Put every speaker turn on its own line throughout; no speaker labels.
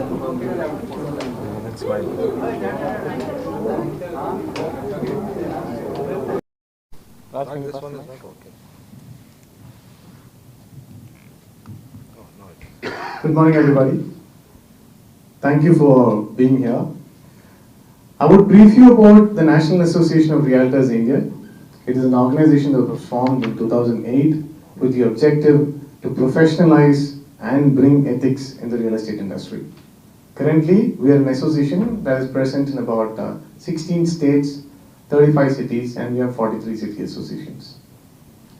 That's right. This one is not okay. Oh, no.
Good morning, everybody. Thank you for being here. I would brief you about the National Association of Realtors India. It is an organization that was formed in 2008 with the objective to professionalize and bring ethics in the real estate industry. Currently, we are an association that is present in about 16 states, 35 cities, and we have 43 city associations.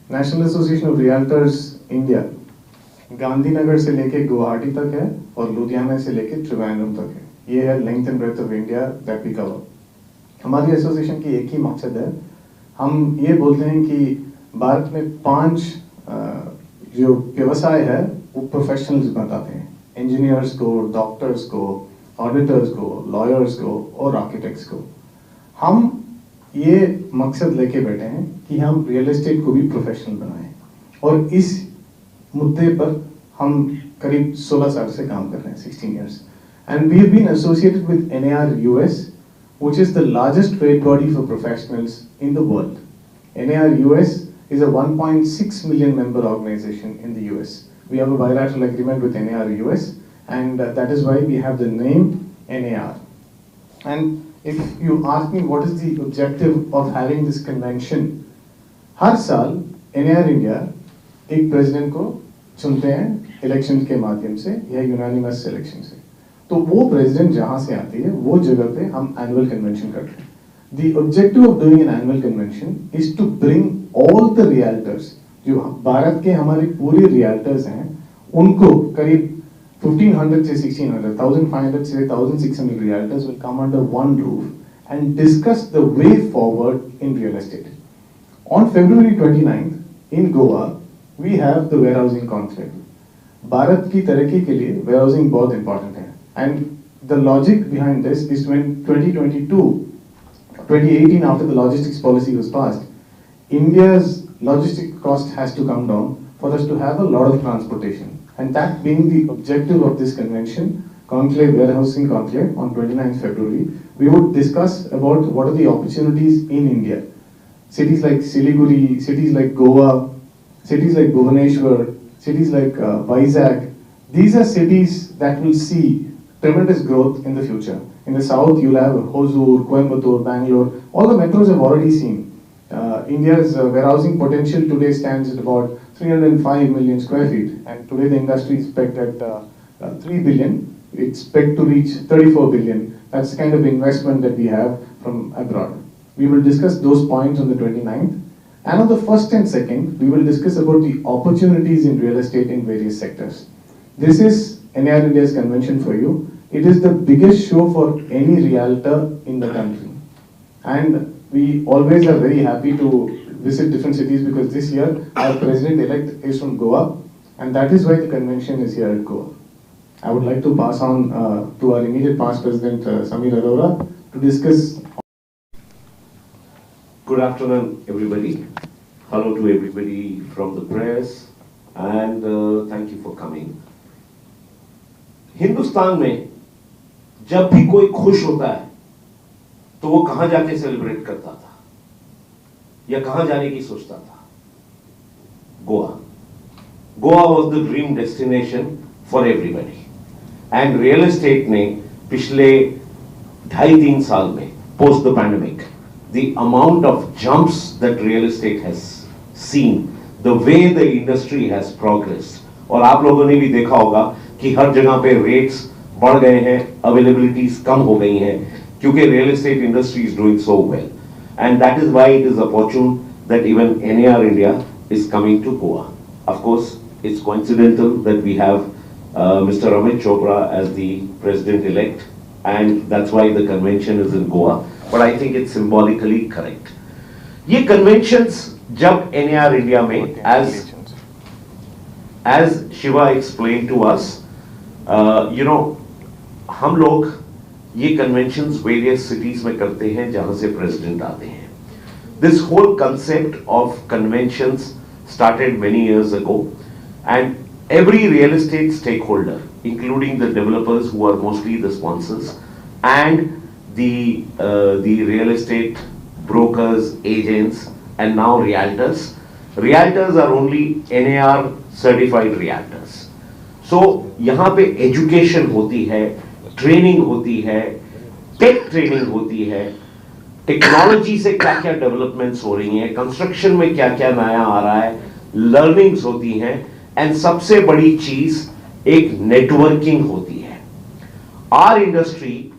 National Association of Realtors India Gandhinagar से लेके गुवाहाटी तक है और लुधियाना से लेके त्रिवेंद्रम तक है। ये है length and breadth of India that we cover. हमारी एसोसिएशन की एक ही मकसद है, हम ये बोलते हैं कि भारत में 5 जो व्यवसाय है वो प्रोफेशनल्स बताते हैं, इंजीनियर्स को, डॉक्टर्स को, ऑडिटर्स को, लॉयर्स को और आर्किटेक्ट्स को। हम ये मकसद लेके बैठे हैं कि हम रियल एस्टेट को भी प्रोफेशनल बनाएं और इस मुद्दे पर हम करीब 16 साल से काम कर रहे हैं, 16 years. And we have been associated with NAR US, which is the largest trade body for professionals in the world. NAR US is a 1.6 million member organization in the US. We have a bilateral agreement with NAR US, and that is why we have the name NAR. And if you ask me what is the objective of having this convention, हर साल NAR India एक president को चुनते हैं election के माध्यम से या unanimous election से। तो वो प्रेसिडेंट जहां से आती है वो जगह पे हम एनुअल कन्वेंशन करते हैं। The objective of doing an annual convention is to bring all the realtors, जो भारत के हमारे पूरे रियल्टर्स हैं, उनको करीब 1500 से 1600, 1500 से 1600 realtors will come under one roof and discuss the way forward in real estate. On February 29th in Goa we have the warehousing conclave. Bharat की तरक्की के लिए warehousing बहुत important है, and the logic behind this is when 2018 after the logistics policy was passed, India's logistic cost has to come down for us to have a lot of transportation, and that being the objective of this convention, conclave, warehousing conclave on 29th February, we would discuss about what are the opportunities in India. Cities like Siliguri, cities like Goa, cities like Bhubaneswar, cities like Vizag, these are cities that will see tremendous growth in the future. In the south, you'll have Hosur, Coimbatore, Bangalore. All the metros have already seen. India's warehousing potential today stands at about 305 million square feet, and today the industry is pegged at 3 billion. It's pegged to reach 34 billion. That's the kind of investment that we have from abroad. We will discuss those points on the 29th. And on the 1st and 2nd, we will discuss about the opportunities in real estate in various sectors. This is NAR India's convention for you. It is the biggest show for any realtor in the country. And we always are very happy to visit different cities because this year our president-elect is from Goa, and that is why the convention is here at Goa. I would like to pass on to our immediate past president, Samir Arora, to discuss.
Good afternoon, everybody. Hello to everybody from the press, and thank you for coming. Hindustan में जब भी कोई खुश होता है तो वो कहां जाके सेलिब्रेट करता था या कहां जाने की सोचता था? Goa. Goa was the dream destination for everybody. And real estate ने पिछले 2.5-3 साल में post the pandemic, the amount of jumps that real estate has seen, the way the industry has progressed, और आप लोगों ने भी देखा होगा कि हर जगह पे rates बढ़ गए हैं, availabilities कम हो गई हैं, क्योंकि real estate industry is doing so well, and that is why it is opportune that even NAR India is coming to Goa. Of course, it's coincidental that we have Mr. Amit Chopra as the president-elect, and that's why the convention is in Goa. But I think it's symbolically correct. ये conventions जब NAR India में, as Shiva explained to us, हम लोग ये conventions various cities में करते हैं जहाँ से president आते हैं. This whole concept of conventions started many years ago, and every real estate stakeholder, including the developers who are mostly the sponsors, and the real estate brokers, agents, and now realtors. Realtors are only NAR certified realtors. So यहाँ पे education होती है, training होती है, tech training होती है, technology से क्या क्या डेवलपमेंट्स हो रही हैं, कंस्ट्रक्शन में क्या क्या नया आ रहा है, लर्निंग्स होती हैं, एंड सबसे बड़ी चीज एक नेटवर्किंग होती है. Our industry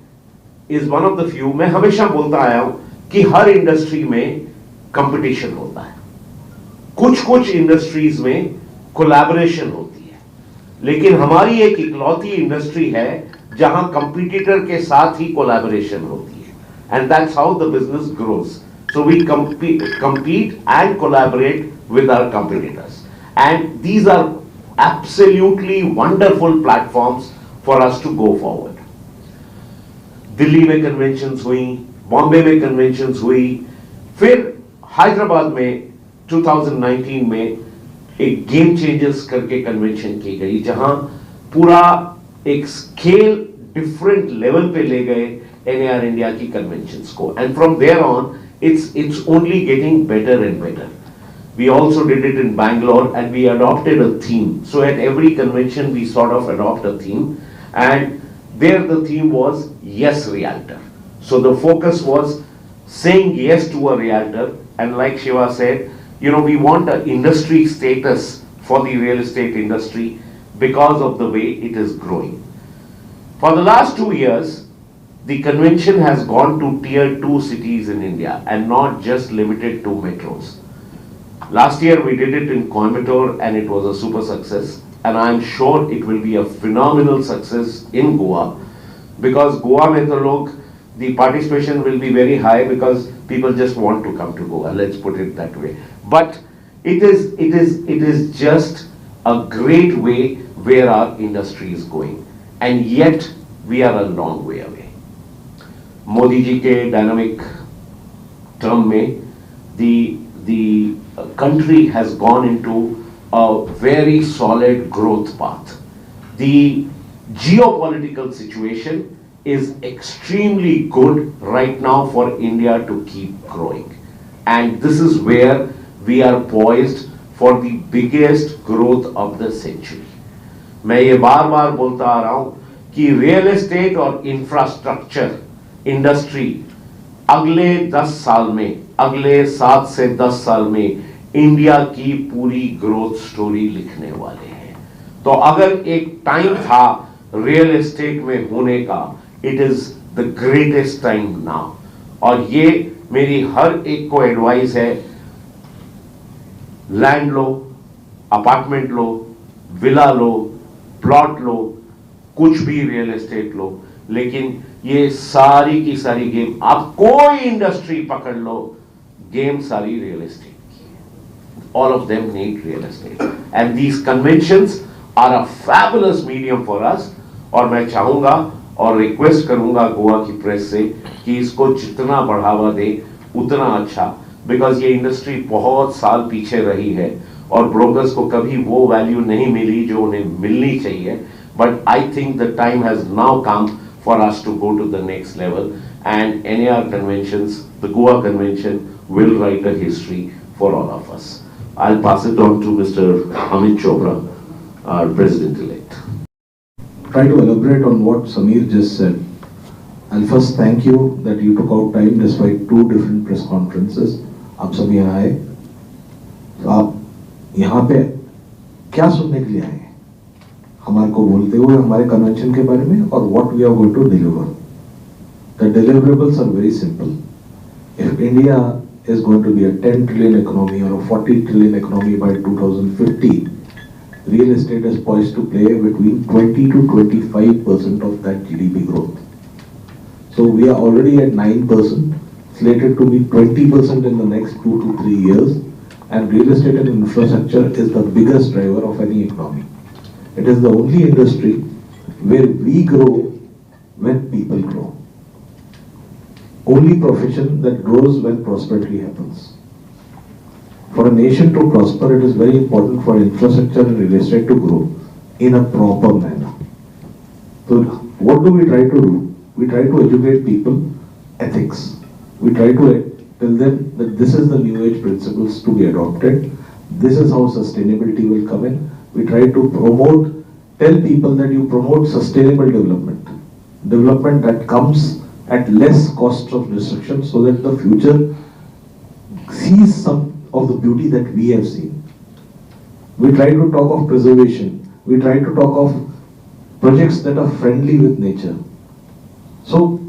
is one of the few, मैं हमेशा बोलता आया हूं कि हर इंडस्ट्री में कंपटीशन होता है, कुछ कुछ इंडस्ट्रीज में कोलैबोरेशन होती है, लेकिन हमारी एक इकलौती इंडस्ट्री है जहां कंपटीटर के साथ ही कोलैबोरेशन होती है, and that's how the business grows. So we compete and collaborate with our competitors, and these are absolutely wonderful platforms for us to go forward. Delhi में कन्वेंशंस हुई, बॉम्बे में कन्वेंशंस हुई, फिर हैदराबाद में 2019 में एक गेम चेंजर्स करके कन्वेंशन की गई, जहां पूरा एक स्केल डिफरेंट लेवल पे ले गए NAR इंडिया की कन्वेंशंस को, and from there on it's only getting better and better. We also did it in Bangalore, and we adopted a theme. So at every convention we sort of adopt a theme, and there the theme was yes realtor. So the focus was saying yes to a realtor, and like Shiva said, we want an industry status for the real estate industry because of the way it is growing. For the last 2 years, the convention has gone to tier 2 cities in India and not just limited to metros. Last year we did it in Coimbatore and it was a super success, and I am sure it will be a phenomenal success in Goa, because Goa mein to log, the participation will be very high because people just want to come to Goa, let's put it that way. But it is just a great way where our industry is going, and yet we are a long way away. Modi ji के dynamic term में the country has gone into a very solid growth path. The geopolitical situation is extremely good right now for India to keep growing, and this is where we are poised for the biggest growth of the century. मैं ये बार बार बोलता आ रहा हूं कि real estate और infrastructure industry अगले 10 साल में, अगले 7 से 10 साल में इंडिया की पूरी ग्रोथ स्टोरी लिखने वाले हैं. तो अगर एक टाइम था रियल एस्टेट में होने का, it is the greatest time now. और ये मेरी हर एक को एडवाइस है, लैंड लो, अपार्टमेंट लो, विला लो, प्लॉट लो, कुछ भी रियल एस्टेट लो, लेकिन ये सारी की सारी गेम, आप कोई इंडस्ट्री पकड़ लो, गेम सारी रियल एस्टेट की है. All of them need real estate, and these conventions are a fabulous medium for us. और मैं चाहूंगा और रिक्वेस्ट करूंगा गोवा की प्रेस से कि इसको जितना बढ़ावा दे उतना अच्छा, बिकॉज ये इंडस्ट्री बहुत साल पीछे रही है और ब्रोकर्स को कभी वो वैल्यू नहीं मिली जो उन्हें मिलनी चाहिए. But I think the time has now come for us to go to the next level, and NAR conventions, the Goa convention, will write a history for all of us. I'll pass it on to Mr. Amit Chopra, our President-elect.
Try to elaborate on what Samir just said. I'll first thank you that you took out time despite 2 different press conferences. आप सब यहाँ आए, तो आप यहाँ पे क्या सुनने के लिए आए हमारे को बोलते हुए हमारे कन्वेंशन के बारे में, और what we are going to deliver. The deliverables are very simple. If India is going to be a 10 trillion economy or a 40 trillion economy by 2050, real estate is poised to play between 20 to 25% of that GDP growth. So we are already at 9%, slated to be 20% in the next 2 to 3 years, and real estate and infrastructure is the biggest driver of any economy. It is the only industry where we grow when people grow. Only profession that grows when prosperity happens. For a nation to prosper, it is very important for infrastructure and real estate to grow in a proper manner. So what do we try to do? We try to educate people ethics. We try to tell them that this is the new age principles to be adopted. This is how sustainability will come in. We try to tell people that you promote sustainable development. Development that comes at less cost of destruction so that the future sees some of the beauty that we have seen. We try to talk of preservation. We try to talk of projects that are friendly with nature. So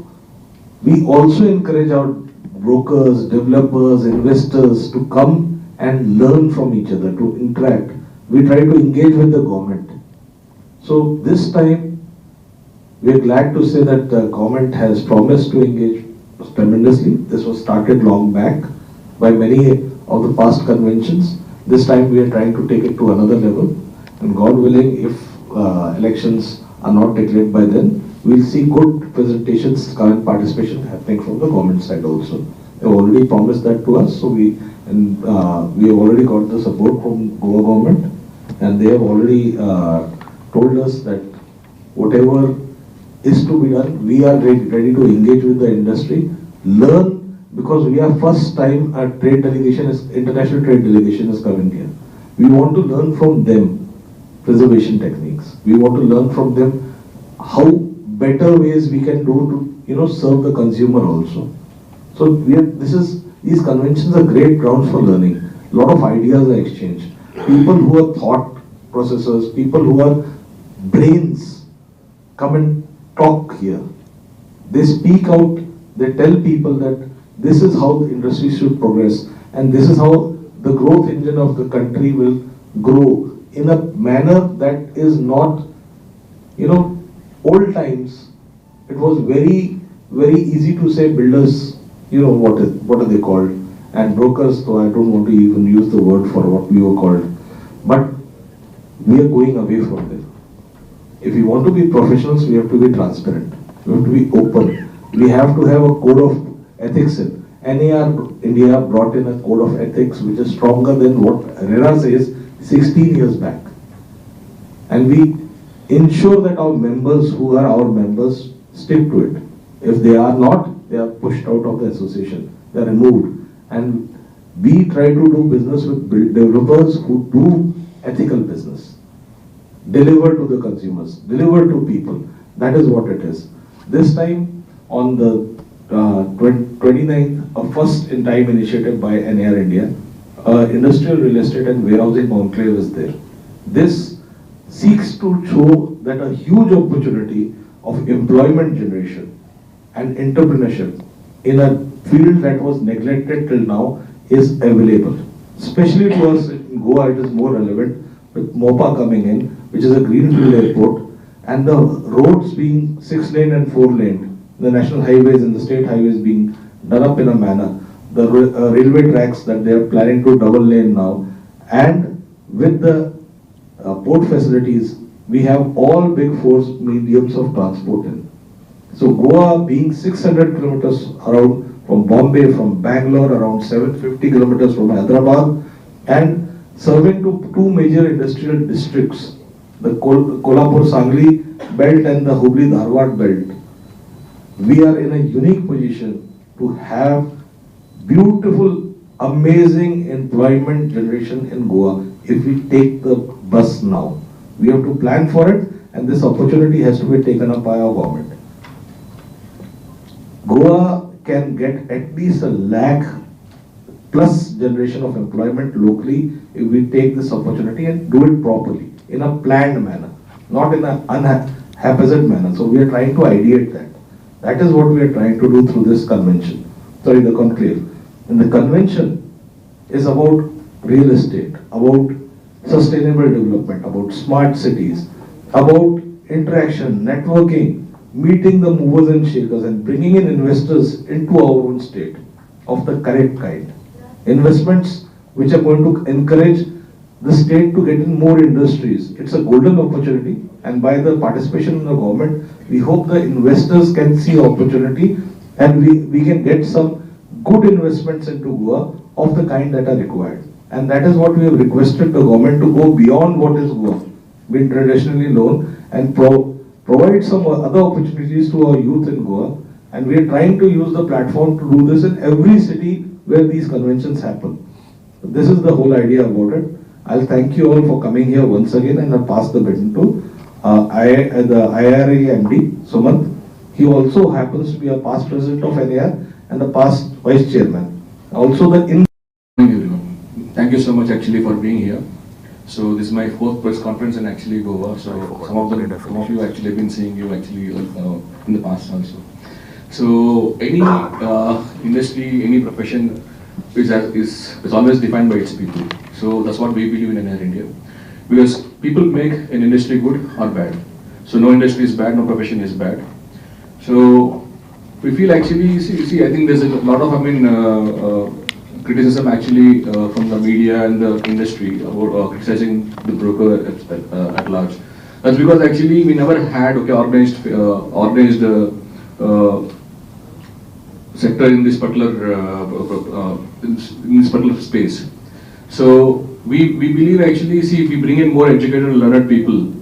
we also encourage our brokers, developers, investors to come and learn from each other, to interact. We try to engage with the government. So this time, we are glad to say that the government has promised to engage tremendously. This was started long back by many of the past conventions. This time we are trying to take it to another level. And God willing, if elections are not declared by then, we'll see good presentations, current participation happening from the government side also. They already promised that to us, so we have already got the support from Goa government, and they have already told us that whatever is to be done, we are ready to engage with the industry, learn, because we are first time a trade delegation, international trade delegation is coming here. We want to learn from them preservation techniques. We want to learn from them how better ways we can do to serve the consumer also. So these conventions are great grounds for learning. A lot of ideas are exchanged. People who are thought processors, people who are brains come and talk here. They speak out, they tell people that this is how the industry should progress and this is how the growth engine of the country will grow in a manner that is not, old times, it was very, very easy to say builders, what are they called? And brokers, though I don't want to even use the word for what we were called. But we are going away from there. If we want to be professionals, we have to be transparent. We have to be open. We have to have a code of ethics in. NAR India brought in a code of ethics which is stronger than what RERA says 16 years back. And we ensure that our members who are our members stick to it. If they are not, they are pushed out of the association. They are removed. And we try to do business with developers who do ethical business. Deliver to the consumers, deliver to people. That is what it is. This time on the 29th, a first in time initiative by NAR India, industrial real estate and warehousing conclave is there. This seeks to show that a huge opportunity of employment generation and entrepreneurship in a field that was neglected till now is available. Especially to us in Goa, it is more relevant with MOPA coming in, which is a greenfield airport, and the roads being 6-lane and 4-lane, the national highways and the state highways being done up in a manner, the railway tracks that they are planning to double lane now, and with the port facilities, we have all big four mediums of transport in. So Goa being 600 kilometers around from Bombay, from Bangalore, around 750 kilometers from Hyderabad, and serving to two major industrial districts, the Kolhapur-Sangli belt and the Hubli-Dharwad belt. We are in a unique position to have beautiful, amazing employment generation in Goa if we take the bus now. We have to plan for it, and this opportunity has to be taken up by our government. Goa can get at least 1 lakh plus generation of employment locally if we take this opportunity and do it properly, in a planned manner, not in a haphazard manner. So we are trying to ideate that. That is what we are trying to do through this convention, the conclave. And the convention is about real estate, about sustainable development, about smart cities, about interaction, networking, meeting the movers and shakers and bringing in investors into our own state of the correct kind. Investments which are going to encourage the state to get in more industries. It's a golden opportunity, and by the participation in the government, we hope the investors can see opportunity and we can get some good investments into Goa of the kind that are required. And that is what we have requested the government to go beyond what is Goa, been traditionally known, and provide some other opportunities to our youth in Goa. And we are trying to use the platform to do this in every city where these conventions happen. This is the whole idea about it. I'll thank you all for coming here once again, and I'll pass the baton to the IRA MD, Sumant. He also happens to be a past president of NAR and a past vice chairman. Also the
Thank you so much actually for being here. So this is my fourth press conference in actually Goa. So some of you actually have been seeing you actually in the past also. So any industry, any profession is always defined by its people. So that's what we believe in Air India. Because people make an industry good or bad. So no industry is bad, no profession is bad. So we feel actually, see I think there's a lot of criticism actually from the media and the industry about criticizing the broker at large. That's because actually we never had organized sector in this particular space. So we believe actually, see, if we bring in more educated and learned people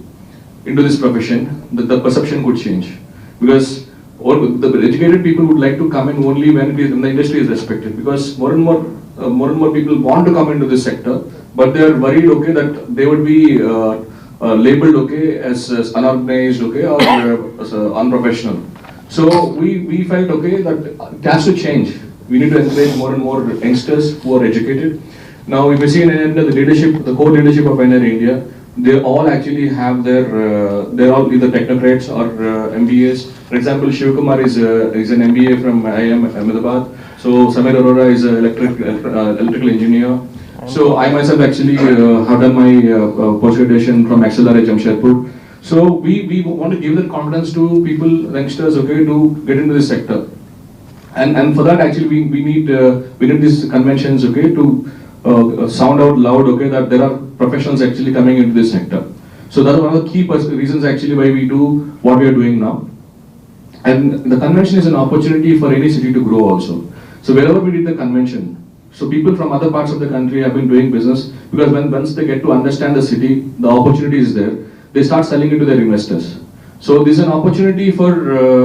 into this profession, the perception could change. Because the educated people would like to come in only when the industry is respected. Because more and more people want to come into this sector, but they are worried, that they would be labeled, as unorganized, or as unprofessional. So we felt, that it has to change. We need to encourage more and more youngsters who are educated. Now, if you see in India, the core leadership of NR India, they all actually have they're all either technocrats or MBAs. For example, Shiv Kumar is an MBA from IIM Ahmedabad. So Samir Arora is an electrical engineer. So I myself actually have done my post-graduation from XLRI Jamshedpur. So we want to give that confidence to people, youngsters, to get into this sector. And for that actually we need these conventions, to sound out loud, that there are professionals actually coming into this sector. So that's one of the key reasons actually why we do what we are doing now. And the convention is an opportunity for any city to grow also. So wherever we did the convention, so people from other parts of the country have been doing business, because once they get to understand the city, the opportunity is there, they start selling it to their investors. So this is an opportunity for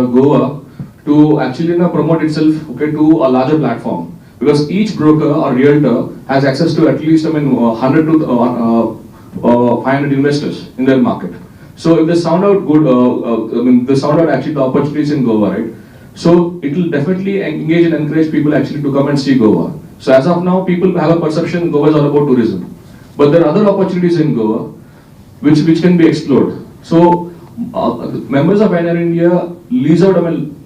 Goa to actually promote itself to a larger platform. Because each broker or realtor has access to at least 100 to 500 investors in their market. So if they sound out good, they sound out actually the opportunities in Goa, right? So it will definitely engage and encourage people actually to come and see Goa. So as of now, people have a perception Goa is all about tourism. But there are other opportunities in Goa which can be explored. So members of NR India lease out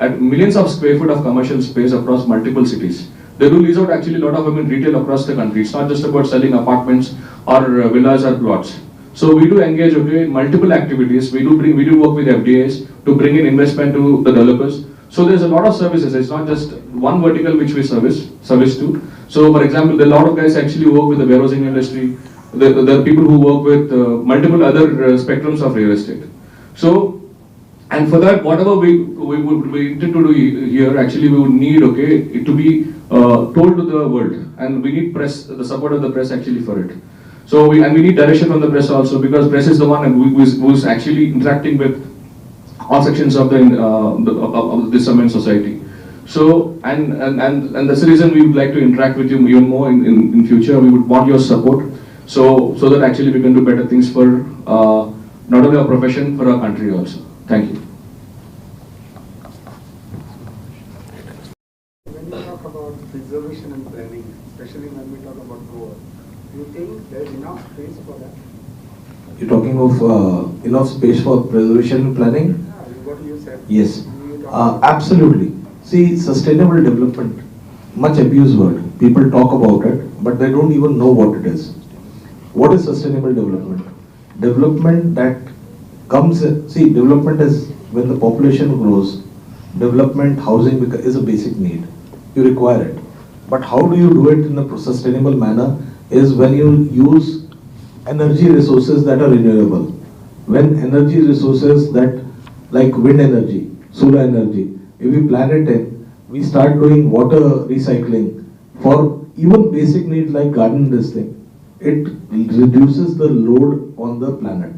at millions of square feet of commercial space across multiple cities. They do lease out actually a lot of retail across the country. It's not just about selling apartments or villas or plots. So we do engage in multiple activities. We do work with FDAs to bring in investment to the developers. So there's a lot of services. It's not just one vertical which we service to. So for example, there are a lot of guys actually work with the warehousing industry. There are people who work with multiple other spectrums of real estate. So, and for that, whatever we intend to do here, actually we would need it to be told to the world, and we need the support of the press actually for it. So we need direction from the press also, because press is the one who's actually interacting with all sections of this society. So and that's the reason we would like to interact with you even more in future. We would want your support, so that actually we can do better things for not only our profession, for our country also. Thank you.
When you talk about preservation and planning, especially when we talk about Goa, do you think there is enough space for that?
You're talking of enough space for preservation and planning?
Yeah, what you said.
Yes, absolutely. See, sustainable development, much abused word. People talk about it, but they don't even know what it is. What is sustainable development? Development that comes, development is when the population grows, development, housing is a basic need. You require it. But how do you do it in a sustainable manner is when you use energy resources that are renewable. When energy resources that, like wind energy, solar energy, if we plan it in, we start doing water recycling for even basic needs like garden this thing. it reduces the load on the planet.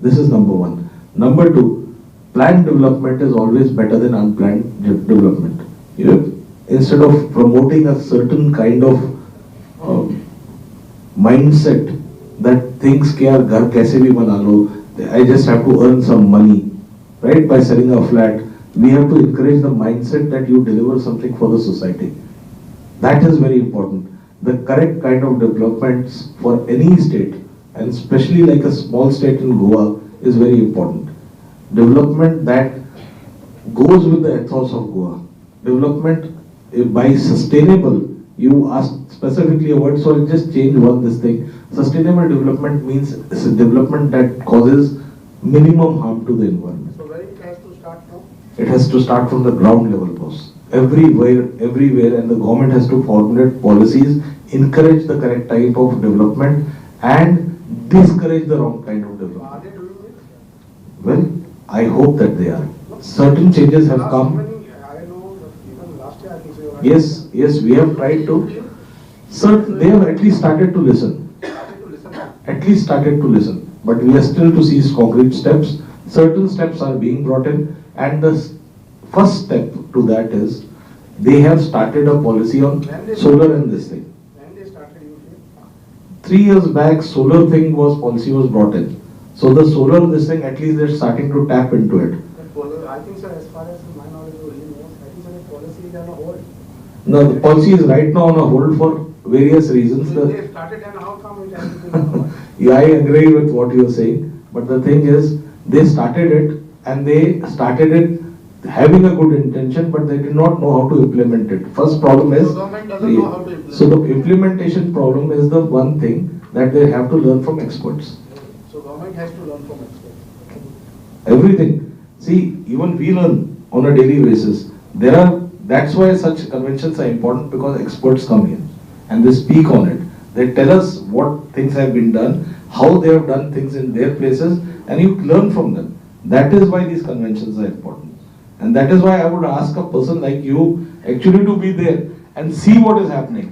This is number one. Number two, planned development is always better than unplanned development. You know, instead of promoting a certain kind of mindset that things ke yaar ghar kaise bhi bana lo, I just have to earn some money, right? By selling a flat, we have to encourage the mindset that you deliver something for the society. That is very important. The correct kind of developments for any state, and especially like a small state in Goa, is very important. Development that goes with the ethos of Goa. Development by sustainable, you asked specifically a word, so I'll just change this thing. Sustainable development means it's a development that causes minimum harm to the environment.
So where it has to start from?
It has to start from the ground level, boss. Everywhere, and the government has to formulate policies, encourage the correct type of development, and discourage the wrong kind of
Are
development.
they doing it?
Well, I hope that they are. Certain changes have
Last
come.
many, I know, even last year I think so. you were-
Yes, we have tried to. They have at least started to listen.
Started to listen.
At least started to listen. But we are still to see concrete steps. Certain steps are being brought in, and the first step to that is they have started a policy on solar and this thing.
When they started using?
3 years back, solar thing policy was brought in. So the solar this thing, at least they're starting to tap into it.
I think so, as far as my knowledge knows, I think so the policy is on a hold.
No, the policy is right now on a hold for various reasons.
So they started and how come it has been on hold?
Yeah, I agree with what you're saying, but the thing is, they started it and they started it having a good intention, but they did not know how to implement it. First problem is,
So government doesn't know how to implement.
so the implementation problem is the one thing that they have to learn from experts.
So government has to learn from experts.
Everything. See, even we learn on a daily basis. That's why such conventions are important, because experts come in and they speak on it. They tell us what things have been done, how they have done things in their places, and you learn from them. That is why these conventions are important. And that is why I would ask a person like you actually to be there and see what is happening.